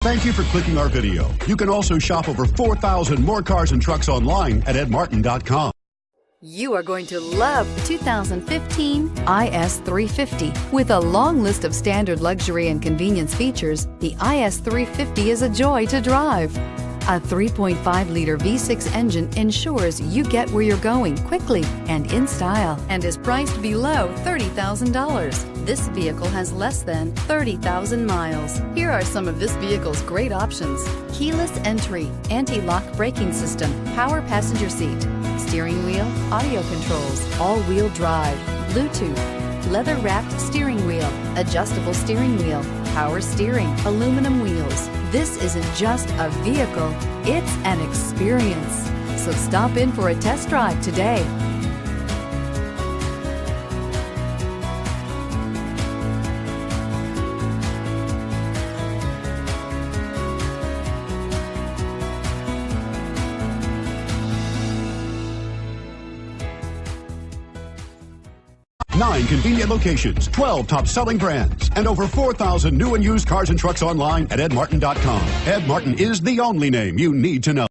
Thank you for clicking our video. You can also shop over 4,000 more cars and trucks online at edmartin.com. You are going to love the 2015 IS350. With a long list of standard luxury and convenience features, the IS350 is a joy to drive. A 3.5-liter V6 engine ensures you get where you're going quickly and in style, and is priced below $30,000. This vehicle has less than 30,000 miles. Here are some of this vehicle's great options: keyless entry, anti-lock braking system, power passenger seat, steering wheel audio controls, all-wheel drive, Bluetooth, leather-wrapped steering wheel, adjustable steering wheel, power steering, aluminum wheels. This isn't just a vehicle, it's an experience. So stop in for a test drive today. Nine convenient locations, 12 top-selling brands, and over 4,000 new and used cars and trucks online at edmartin.com. Ed Martin is the only name you need to know.